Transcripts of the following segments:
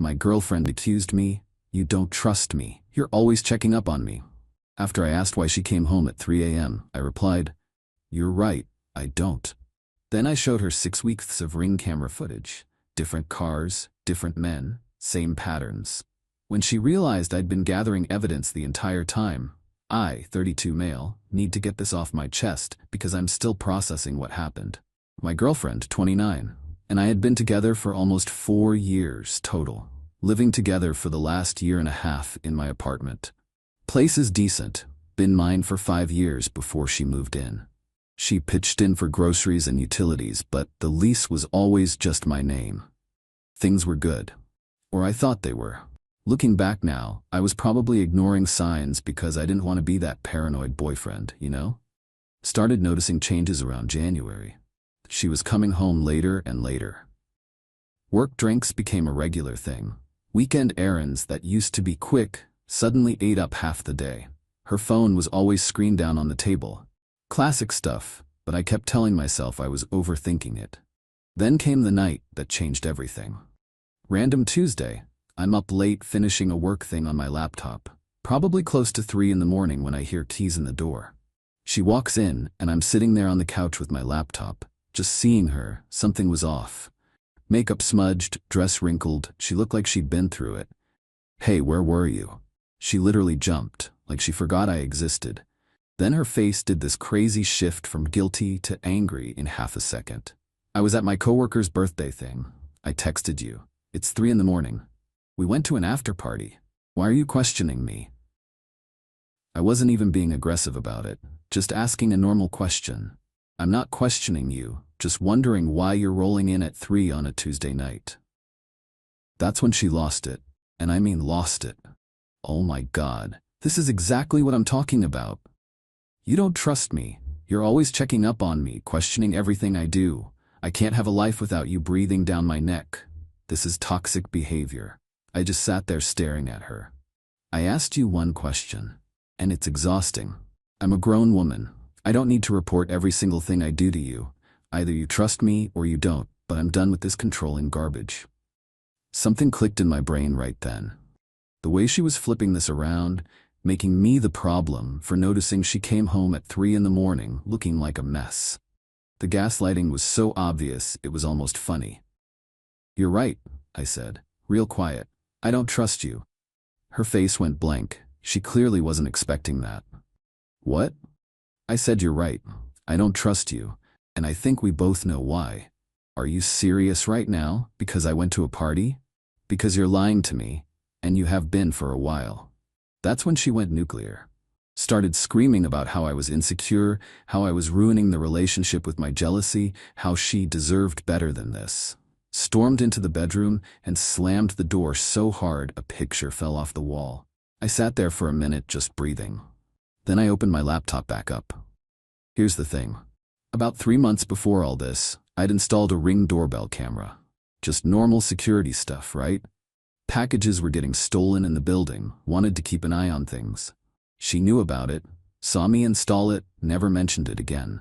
My girlfriend accused me. You don't trust me. You're always checking up on me. After I asked why she came home at 3 a.m., I replied, "You're right, I don't." Then I showed her 6 weeks of Ring camera footage. Different cars, different men, same patterns. When she realized I'd been gathering evidence the entire time, I, 32 male, need to get this off my chest because I'm still processing what happened. My girlfriend, 29, and I had been together for almost 4 years total, living together for the last year and a half in my apartment. Place is decent, been mine for 5 years before she moved in. She pitched in for groceries and utilities, but the lease was always just my name. Things were good. Or I thought they were. Looking back now, I was probably ignoring signs because I didn't want to be that paranoid boyfriend, you know? Started noticing changes around January. She was coming home later and later. Work drinks became a regular thing. Weekend errands that used to be quick suddenly ate up half the day. Her phone was always screened down on the table. Classic stuff, but I kept telling myself I was overthinking it. Then came the night that changed everything. Random Tuesday, I'm up late finishing a work thing on my laptop, probably close to 3 in the morning when I hear keys in the door. She walks in, and I'm sitting there on the couch with my laptop. Just seeing her, something was off. Makeup smudged, dress wrinkled, she looked like she'd been through it. "Hey, where were you?" She literally jumped, like she forgot I existed. Then her face did this crazy shift from guilty to angry in half a second. "I was at my coworker's birthday thing. I texted you. It's 3 in the morning. We went to an after party. Why are you questioning me?" I wasn't even being aggressive about it, just asking a normal question. "I'm not questioning you, just wondering why you're rolling in at 3 on a Tuesday night." That's when she lost it, and I mean lost it. "Oh my God, this is exactly what I'm talking about. You don't trust me. You're always checking up on me, questioning everything I do. I can't have a life without you breathing down my neck. This is toxic behavior." I just sat there staring at her. "I asked you one question, and it's exhausting. I'm a grown woman. I don't need to report every single thing I do to you. Either you trust me or you don't, but I'm done with this controlling garbage." Something clicked in my brain right then. The way she was flipping this around, making me the problem for noticing she came home at 3 in the morning looking like a mess. The gaslighting was so obvious it was almost funny. "You're right," I said, real quiet. "I don't trust you." Her face went blank. She clearly wasn't expecting that. "What?" I said, "You're right. I don't trust you, and I think we both know why." "Are you serious right now? Because I went to a party?" "Because you're lying to me, and you have been for a while." That's when she went nuclear. Started screaming about how I was insecure, how I was ruining the relationship with my jealousy, how she deserved better than this. Stormed into the bedroom and slammed the door so hard a picture fell off the wall. I sat there for a minute just breathing. Then I opened my laptop back up. Here's the thing. About 3 months before all this, I'd installed a Ring doorbell camera. Just normal security stuff, right? Packages were getting stolen in the building, wanted to keep an eye on things. She knew about it, saw me install it, never mentioned it again.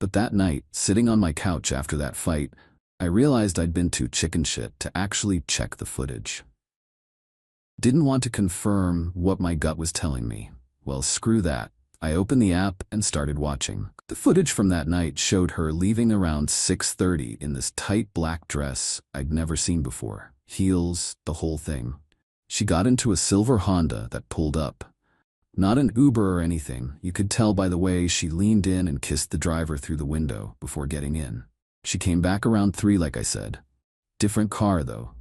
But that night, sitting on my couch after that fight, I realized I'd been too chicken shit to actually check the footage. Didn't want to confirm what my gut was telling me. Well, screw that. I opened the app and started watching. The footage from that night showed her leaving around 6:30 in this tight black dress I'd never seen before. Heels, the whole thing. She got into a silver Honda that pulled up. Not an Uber or anything. You could tell by the way she leaned in and kissed the driver through the window before getting in. She came back around 3 like I said. Different car though.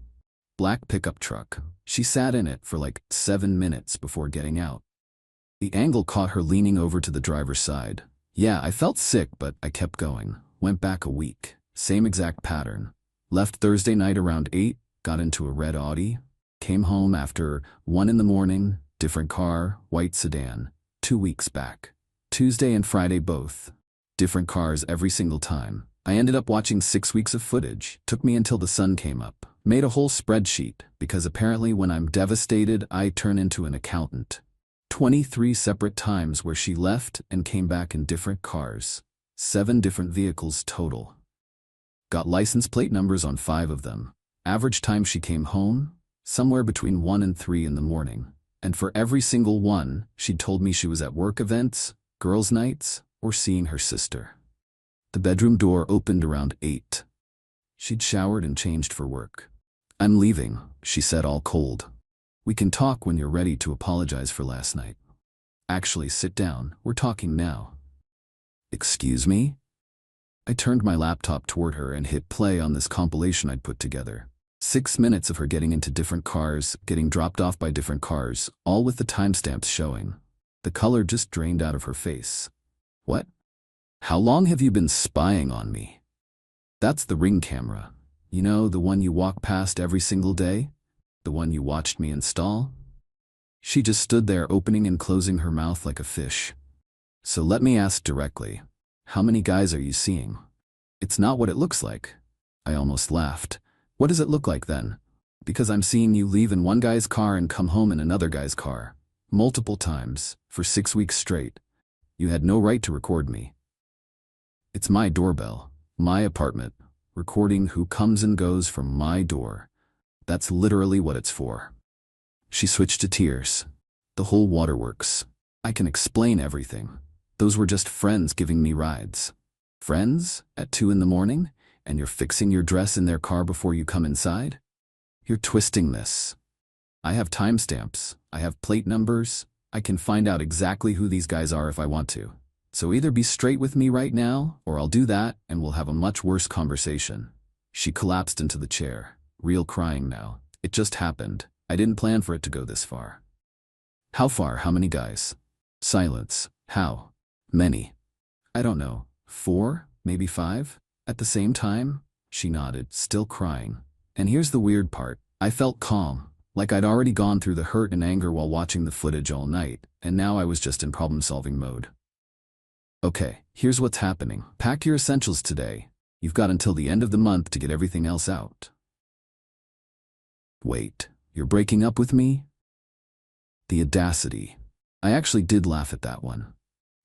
Black pickup truck. She sat in it for like 7 minutes before getting out. The angle caught her leaning over to the driver's side. Yeah, I felt sick, but I kept going. Went back a week. Same exact pattern. Left Thursday night around 8, got into a red Audi. Came home after 1 in the morning, different car, white sedan. 2 weeks back. Tuesday and Friday both. Different cars every single time. I ended up watching 6 weeks of footage. Took me until the sun came up. Made a whole spreadsheet, because apparently when I'm devastated, I turn into an accountant. 23 separate times where she left and came back in different cars. 7 different vehicles total. Got license plate numbers on 5 of them. Average time she came home, somewhere between 1 and 3 in the morning. And for every single one, she'd told me she was at work events, girls' nights, or seeing her sister. The bedroom door opened around 8. She'd showered and changed for work. "I'm leaving," she said, all cold. "We can talk when you're ready to apologize for last night." "Actually, sit down. We're talking now." "Excuse me?" I turned my laptop toward her and hit play on this compilation I'd put together. 6 minutes of her getting into different cars, getting dropped off by different cars, all with the timestamps showing. The color just drained out of her face. "What? How long have you been spying on me?" "That's the Ring camera. You know, the one you walk past every single day? The one you watched me install?" She just stood there opening and closing her mouth like a fish. "So let me ask directly. How many guys are you seeing?" "It's not what it looks like." I almost laughed. "What does it look like then?" "Because I'm seeing you leave in one guy's car and come home in another guy's car. Multiple times, for 6 weeks straight. You had no right to record me." "It's my doorbell, my apartment, recording who comes and goes from my door. That's literally what it's for." She switched to tears. "The whole waterworks. I can explain everything. Those were just friends giving me rides." "Friends? At 2 in the morning? And you're fixing your dress in their car before you come inside? You're twisting this. I have timestamps. I have plate numbers. I can find out exactly who these guys are if I want to. So either be straight with me right now, or I'll do that and we'll have a much worse conversation." She collapsed into the chair, real crying now. "It just happened. I didn't plan for it to go this far." "How far? How many guys?" Silence. "How many?" "I don't know. 4, maybe 5? At the same time?" She nodded, still crying. And here's the weird part. I felt calm, like I'd already gone through the hurt and anger while watching the footage all night, and now I was just in problem-solving mode. "Okay, here's what's happening. Pack your essentials today. You've got until the end of the month to get everything else out." "Wait, you're breaking up with me?" The audacity. I actually did laugh at that one.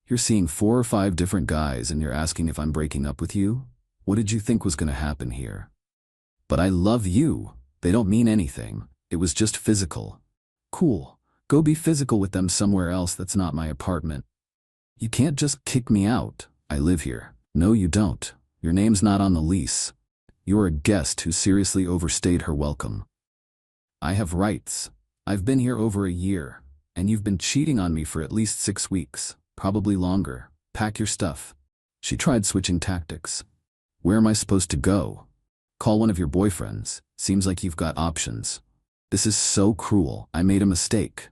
"You're seeing 4 or 5 different guys and you're asking if I'm breaking up with you? What did you think was going to happen here?" "But I love you. They don't mean anything. It was just physical." "Cool. Go be physical with them somewhere else that's not my apartment." "You can't just kick me out. I live here." "No, you don't. Your name's not on the lease. You're a guest who seriously overstayed her welcome." "I have rights. I've been here over a year, and you've been cheating on me for at least 6 weeks, probably longer. Pack your stuff." She tried switching tactics. "Where am I supposed to go?" "Call one of your boyfriends. Seems like you've got options." "This is so cruel. I made a mistake."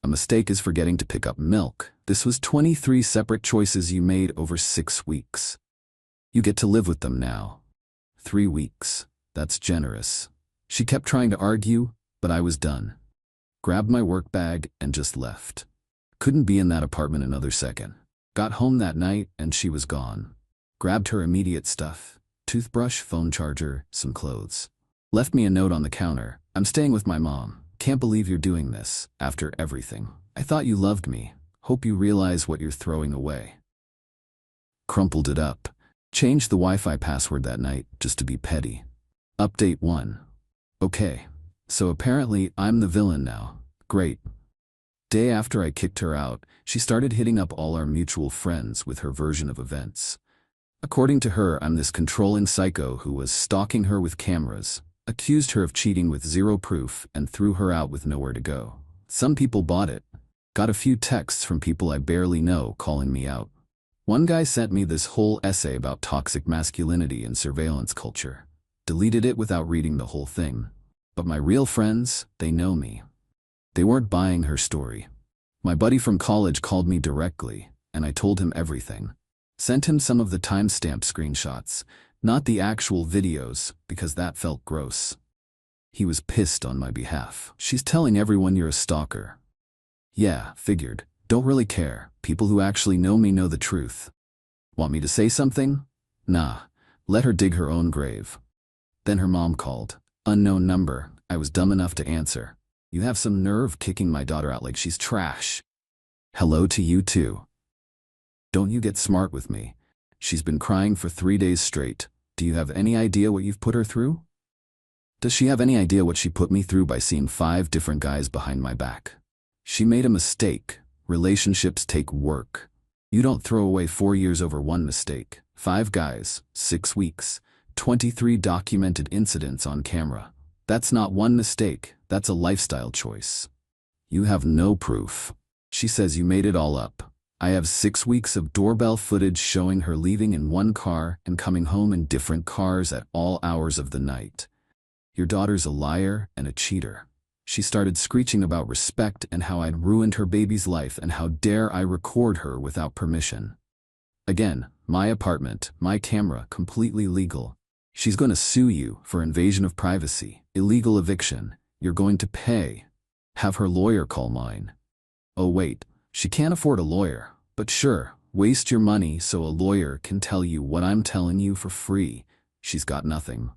"A mistake is forgetting to pick up milk. This was 23 separate choices you made over 6 weeks. You get to live with them now." 3 weeks. That's generous." She kept trying to argue, but I was done. Grabbed my work bag and just left. Couldn't be in that apartment another second. Got home that night and she was gone. Grabbed her immediate stuff. Toothbrush, phone charger, some clothes. Left me a note on the counter. "I'm staying with my mom. Can't believe you're doing this, after everything. I thought you loved me. Hope you realize what you're throwing away." Crumpled it up. Changed the Wi-Fi password that night, just to be petty. Update 1. Okay. So apparently I'm the villain now. Great. Day after I kicked her out, she started hitting up all our mutual friends with her version of events. According to her, I'm this controlling psycho who was stalking her with cameras, accused her of cheating with zero proof, and threw her out with nowhere to go. Some people bought it. Got a few texts from people I barely know calling me out. One guy sent me this whole essay about toxic masculinity and surveillance culture. Deleted it without reading the whole thing. But my real friends, they know me. They weren't buying her story. My buddy from college called me directly, and I told him everything. Sent him some of the timestamp screenshots, not the actual videos, because that felt gross. He was pissed on my behalf. "She's telling everyone you're a stalker." "Yeah, figured. Don't really care. People who actually know me know the truth." "Want me to say something?" "Nah. Let her dig her own grave." Then her mom called. Unknown number. I was dumb enough to answer. "You have some nerve kicking my daughter out like she's trash." "Hello to you too. Don't you get smart with me. She's been crying for 3 days straight. Do you have any idea what you've put her through?" Does she have any idea what she put me through by seeing 5 different guys behind my back? She made a mistake. Relationships take work. You don't throw away 4 years over one mistake. 5 guys, 6 weeks, 23 documented incidents on camera. That's not one mistake, that's a lifestyle choice. You have no proof. She says you made it all up. I have 6 weeks of doorbell footage showing her leaving in one car and coming home in different cars at all hours of the night. Your daughter's a liar and a cheater. She started screeching about respect and how I'd ruined her baby's life and how dare I record her without permission. Again, my apartment, my camera, completely legal. She's going to sue you for invasion of privacy, illegal eviction. You're going to pay. Have her lawyer call mine. Oh wait, she can't afford a lawyer, but sure, waste your money so a lawyer can tell you what I'm telling you for free. She's got nothing.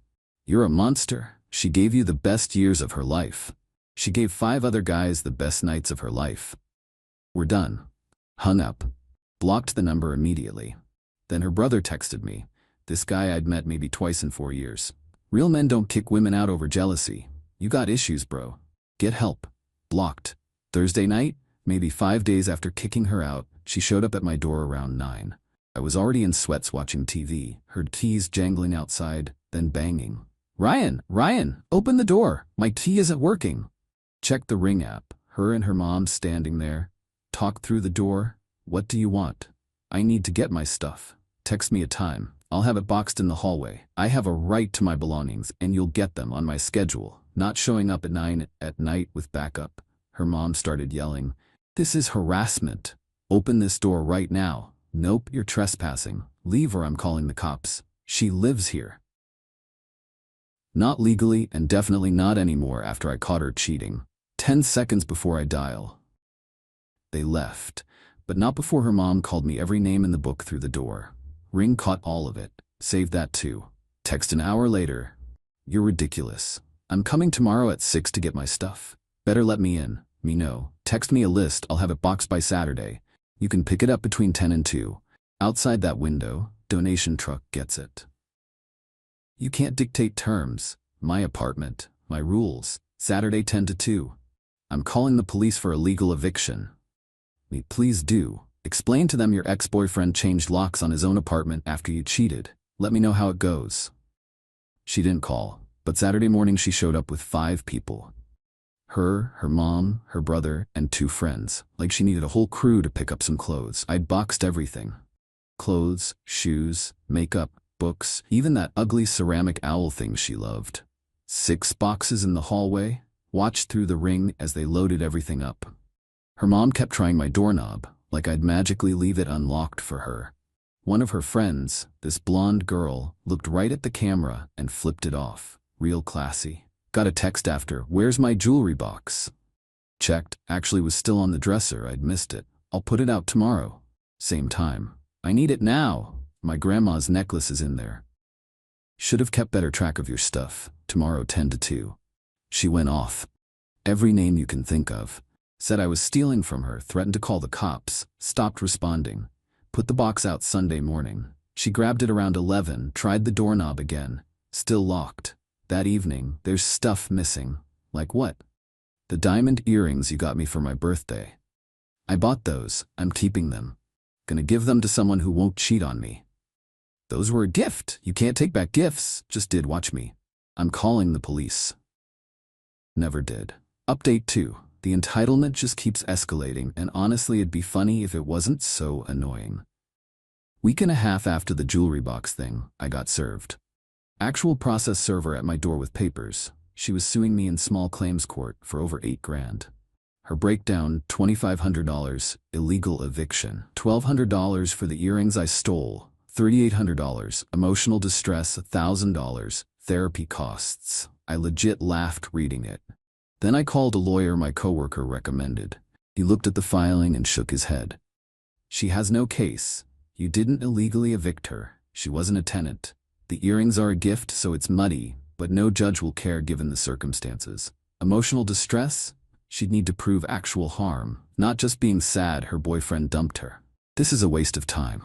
You're a monster. She gave you the best years of her life. She gave 5 other guys the best nights of her life. We're done. Hung up. Blocked the number immediately. Then her brother texted me. This guy I'd met maybe twice in 4 years. Real men don't kick women out over jealousy. You got issues, bro. Get help. Blocked. Thursday night, maybe 5 days after kicking her out, she showed up at my door around 9. I was already in sweats watching TV, heard keys jangling outside, then banging. Ryan, open the door. My key isn't working. Checked the Ring app. Her and her mom standing there. Talked through the door. What do you want? I need to get my stuff. Text me a time. I'll have it boxed in the hallway. I have a right to my belongings and you'll get them on my schedule. Not showing up at 9 at night with backup. Her mom started yelling. This is harassment. Open this door right now. Nope, you're trespassing. Leave or I'm calling the cops. She lives here. Not legally and definitely not anymore after I caught her cheating. 10 seconds before I dial. They left, but not before her mom called me every name in the book through the door. Ring caught all of it. Saved that too. Text an hour later. You're ridiculous. I'm coming tomorrow at 6 to get my stuff. Better let me in. Me know. Text me a list. I'll have it boxed by Saturday. You can pick it up between 10 and 2. Outside that window, donation truck gets it. You can't dictate terms. My apartment, my rules. Saturday 10 to 2. I'm calling the police for illegal eviction. Please do. Explain to them your ex-boyfriend changed locks on his own apartment after you cheated. Let me know how it goes. She didn't call, but Saturday morning she showed up with 5 people. Her mom, her brother, and 2 friends. Like she needed a whole crew to pick up some clothes. I'd boxed everything. Clothes, shoes, makeup, books, even that ugly ceramic owl thing she loved. 6 boxes in the hallway. Watched through the Ring as they loaded everything up. Her mom kept trying my doorknob, like I'd magically leave it unlocked for her. One of her friends, this blonde girl, looked right at the camera and flipped it off. Real classy. Got a text after, where's my jewelry box? Checked, actually was still on the dresser, I'd missed it. I'll put it out tomorrow. Same time. I need it now. My grandma's necklace is in there. Should have kept better track of your stuff. Tomorrow 10 to 2. She went off. Every name you can think of. Said I was stealing from her, threatened to call the cops, stopped responding. Put the box out Sunday morning. She grabbed it around 11, tried the doorknob again. Still locked. That evening, there's stuff missing. Like what? The diamond earrings you got me for my birthday. I bought those. I'm keeping them. Gonna give them to someone who won't cheat on me. Those were a gift. You can't take back gifts. Just did, watch me. I'm calling the police. Never did. Update 2. The entitlement just keeps escalating, and honestly it'd be funny if it wasn't so annoying. Week and a half after the jewelry box thing, I got served. Actual process server at my door with papers. She was suing me in small claims court for over $8 grand. Her breakdown, $2,500, illegal eviction, $1,200 for the earrings I stole, $3,800, emotional distress, $1,000, therapy costs. I legit laughed reading it. Then I called a lawyer my coworker recommended. He looked at the filing and shook his head. She has no case. You didn't illegally evict her. She wasn't a tenant. The earrings are a gift, so it's muddy, but no judge will care given the circumstances. Emotional distress? She'd need to prove actual harm, not just being sad her boyfriend dumped her. This is a waste of time.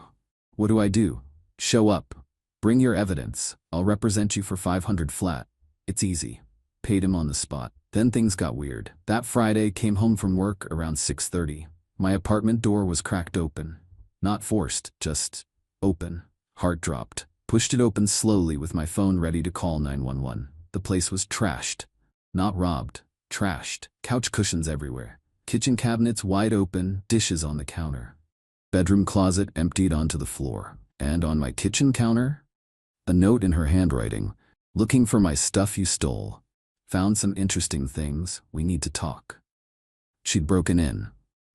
What do I do? Show up. Bring your evidence. I'll represent you for $500 flat. It's easy. paid him on the spot. Then things got weird. That Friday, came home from work around 6:30. My apartment door was cracked open. Not forced, just open. Heart dropped. Pushed it open slowly with my phone ready to call 911. The place was trashed. Not robbed. Trashed. Couch cushions everywhere. Kitchen cabinets wide open, dishes on the counter. Bedroom closet emptied onto the floor. And on my kitchen counter, a note in her handwriting. Looking for my stuff you stole. Found some interesting things, we need to talk. She'd broken in.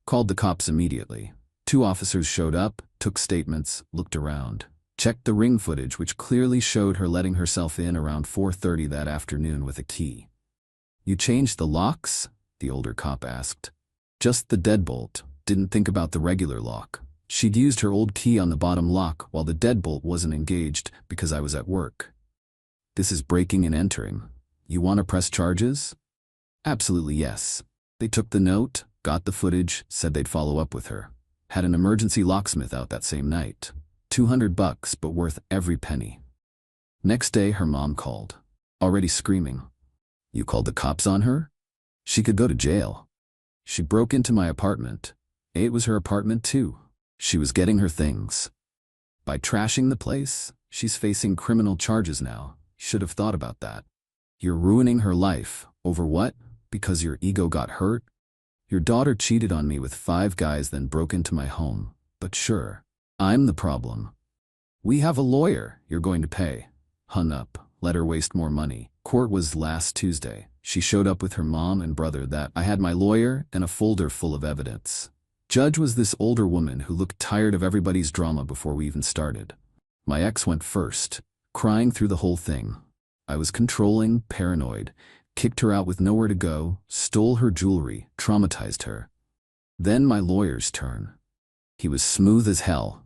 Called the cops immediately. 2 officers showed up, took statements, looked around. Checked the ring footage which clearly showed her letting herself in around 4:30 that afternoon with a key. You changed the locks? The older cop asked. Just the deadbolt. Didn't think about the regular lock. She'd used her old key on the bottom lock while the deadbolt wasn't engaged because I was at work. This is breaking and entering. You want to press charges? Absolutely yes. They took the note, got the footage, said they'd follow up with her. Had an emergency locksmith out that same night. $200 but worth every penny. Next day her mom called. Already screaming. You called the cops on her? She could go to jail. She broke into my apartment. It was her apartment too. She was getting her things. By trashing the place, she's facing criminal charges now. Should have thought about that. You're ruining her life. Over what? Because your ego got hurt? Your daughter cheated on me with 5 guys then broke into my home. But sure, I'm the problem. We have a lawyer, you're going to pay. Hung up, let her waste more money. Court was last Tuesday. She showed up with her mom and brother that I had my lawyer and a folder full of evidence. Judge was this older woman who looked tired of everybody's drama before we even started. My ex went first, crying through the whole thing. I was controlling, paranoid, kicked her out with nowhere to go, stole her jewelry, traumatized her. Then my lawyer's turn. He was smooth as hell.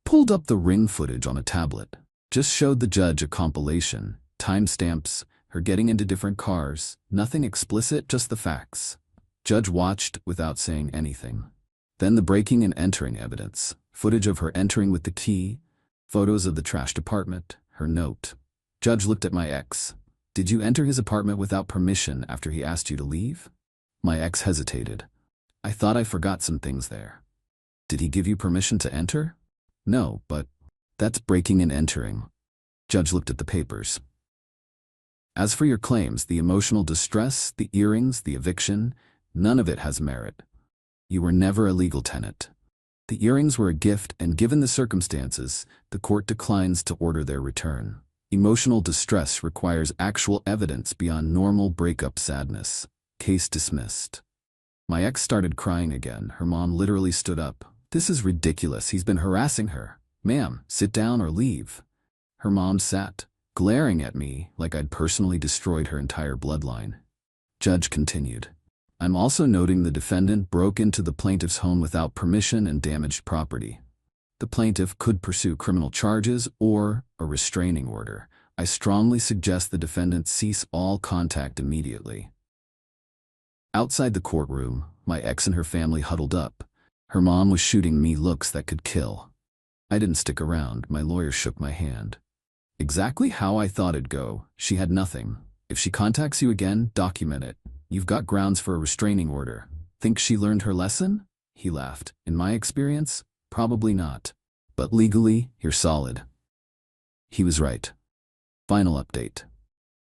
Pulled up the ring footage on a tablet. Just showed the judge a compilation, timestamps, her getting into different cars, nothing explicit, just the facts. Judge watched without saying anything. Then the breaking and entering evidence, footage of her entering with the key, photos of the trashed apartment, her note. Judge looked at my ex. Did you enter his apartment without permission after he asked you to leave? My ex hesitated. I thought I forgot some things there. Did he give you permission to enter? No, but that's breaking and entering. Judge looked at the papers. As for your claims, the emotional distress, the earrings, the eviction, none of it has merit. You were never a legal tenant. The earrings were a gift, and given the circumstances, the court declines to order their return. Emotional distress requires actual evidence beyond normal breakup sadness. Case dismissed. My ex started crying again. Her mom literally stood up. This is ridiculous. He's been harassing her. Ma'am, sit down or leave. Her mom sat, glaring at me like I'd personally destroyed her entire bloodline. Judge continued. I'm also noting the defendant broke into the plaintiff's home without permission and damaged property. The plaintiff could pursue criminal charges or a restraining order. I strongly suggest the defendant cease all contact immediately. Outside the courtroom, my ex and her family huddled up. Her mom was shooting me looks that could kill. I didn't stick around. My lawyer shook my hand. Exactly how I thought it'd go. She had nothing. If she contacts you again, document it. You've got grounds for a restraining order. Think she learned her lesson? He laughed. In my experience, probably not. But legally, you're solid. He was right. Final update.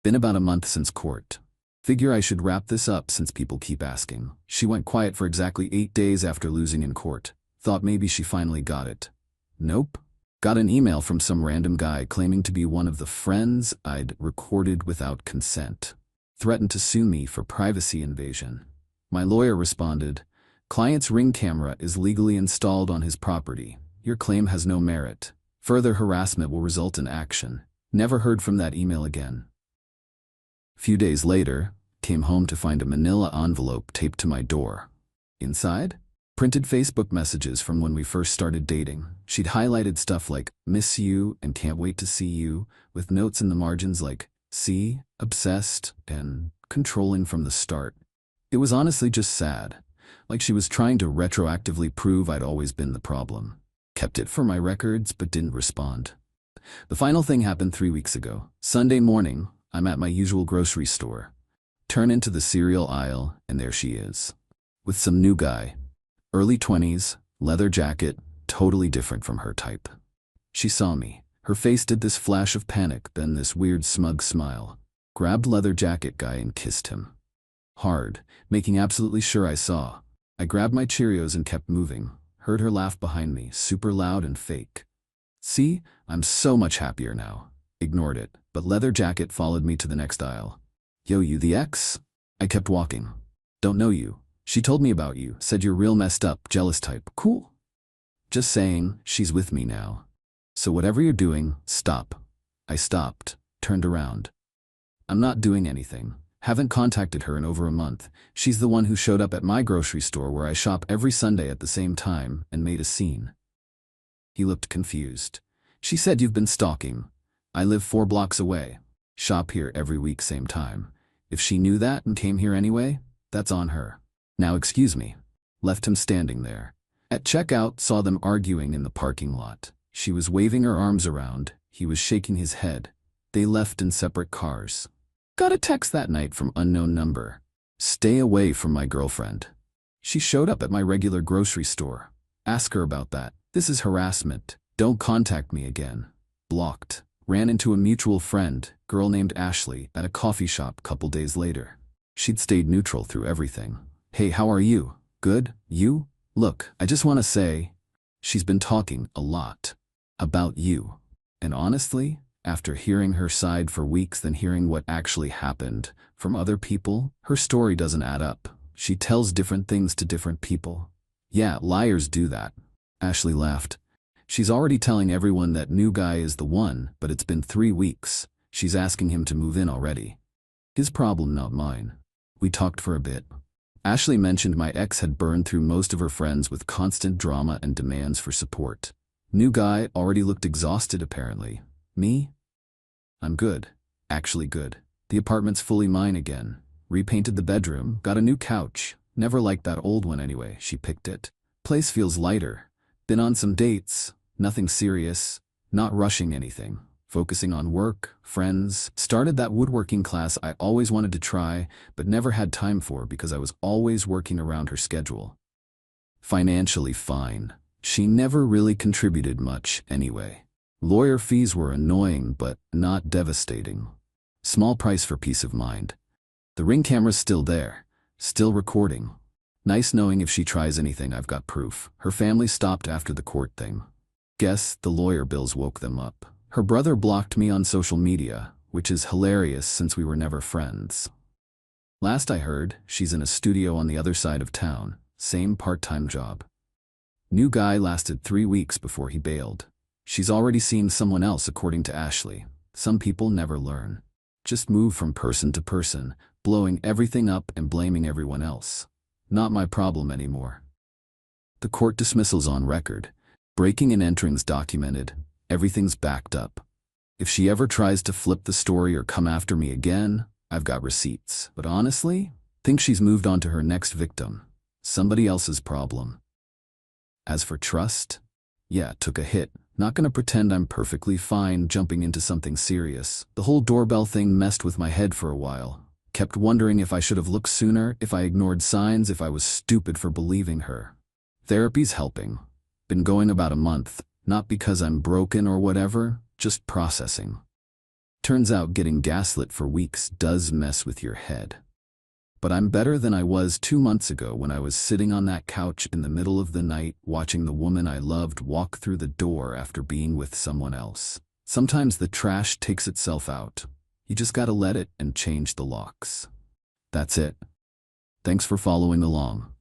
Been about a month since court. Figure I should wrap this up since people keep asking. She went quiet for exactly 8 days after losing in court. Thought maybe she finally got it. Nope. Got an email from some random guy claiming to be one of the friends I'd recorded without consent. Threatened to sue me for privacy invasion. My lawyer responded, client's ring camera is legally installed on his property. Your claim has no merit. Further harassment will result in action. Never heard from that email again. Few days later, came home to find a manila envelope taped to my door. Inside? Printed Facebook messages from when we first started dating. She'd highlighted stuff like, miss you and can't wait to see you, with notes in the margins like, see, obsessed, and controlling from the start. It was honestly just sad, like she was trying to retroactively prove I'd always been the problem. Kept it for my records, but didn't respond. The final thing happened 3 weeks ago. Sunday morning, I'm at my usual grocery store. Turn into the cereal aisle, and there she is. With some new guy. Early 20s, leather jacket, totally different from her type. She saw me. Her face did this flash of panic, then this weird smug smile. Grabbed leather jacket guy and kissed him. Hard, making absolutely sure I saw. I grabbed my Cheerios and kept moving. Heard her laugh behind me, super loud and fake. See, I'm so much happier now. Ignored it, but leather jacket followed me to the next aisle. Yo, you the ex? I kept walking. Don't know you. She told me about you, said you're real messed up, jealous type. Cool. Just saying, she's with me now. So whatever you're doing, stop. I stopped, turned around. I'm not doing anything. Haven't contacted her in over a month. She's the one who showed up at my grocery store where I shop every Sunday at the same time and made a scene. He looked confused. She said you've been stalking. I live 4 blocks away. Shop here every week same time. If she knew that and came here anyway, that's on her. Now excuse me. Left him standing there. At checkout, saw them arguing in the parking lot. She was waving her arms around. He was shaking his head. They left in separate cars. Got a text that night from unknown number. Stay away from my girlfriend. She showed up at my regular grocery store. Ask her about that. This is harassment. Don't contact me again. Blocked. Ran into a mutual friend, girl named Ashley, at a coffee shop couple days later. She'd stayed neutral through everything. Hey, how are you? Good? You? Look, I just want to say, she's been talking a lot about you. And honestly, after hearing her side for weeks then hearing what actually happened from other people, her story doesn't add up. She tells different things to different people. Yeah, liars do that. Ashley laughed. She's already telling everyone that new guy is the one, but it's been 3 weeks. She's asking him to move in already. His problem, not mine. We talked for a bit. Ashley mentioned my ex had burned through most of her friends with constant drama and demands for support. New guy already looked exhausted apparently. Me? I'm good. Actually good. The apartment's fully mine again. Repainted the bedroom, got a new couch. Never liked that old one anyway, she picked it. Place feels lighter. Been on some dates. Nothing serious. Not rushing anything. Focusing on work, friends. Started that woodworking class I always wanted to try, but never had time for because I was always working around her schedule. Financially fine. She never really contributed much anyway. Lawyer fees were annoying but not devastating. Small price for peace of mind. The Ring camera's still there. Still recording. Nice knowing if she tries anything I've got proof. Her family stopped after the court thing. Guess the lawyer bills woke them up. Her brother blocked me on social media, which is hilarious since we were never friends. Last I heard, she's in a studio on the other side of town. Same part-time job. New guy lasted 3 weeks before he bailed. She's already seen someone else according to Ashley. Some people never learn. Just move from person to person, blowing everything up and blaming everyone else. Not my problem anymore. The court dismissal's on record. Breaking and entering's documented. Everything's backed up. If she ever tries to flip the story or come after me again, I've got receipts. But honestly, think she's moved on to her next victim. Somebody else's problem. As for trust, yeah, took a hit. Not gonna pretend I'm perfectly fine jumping into something serious. The whole doorbell thing messed with my head for a while. Kept wondering if I should have looked sooner, if I ignored signs, if I was stupid for believing her. Therapy's helping. Been going about a month, not because I'm broken or whatever, just processing. Turns out getting gaslit for weeks does mess with your head. But I'm better than I was 2 months ago when I was sitting on that couch in the middle of the night watching the woman I loved walk through the door after being with someone else. Sometimes the trash takes itself out. You just gotta let it and change the locks. That's it. Thanks for following along.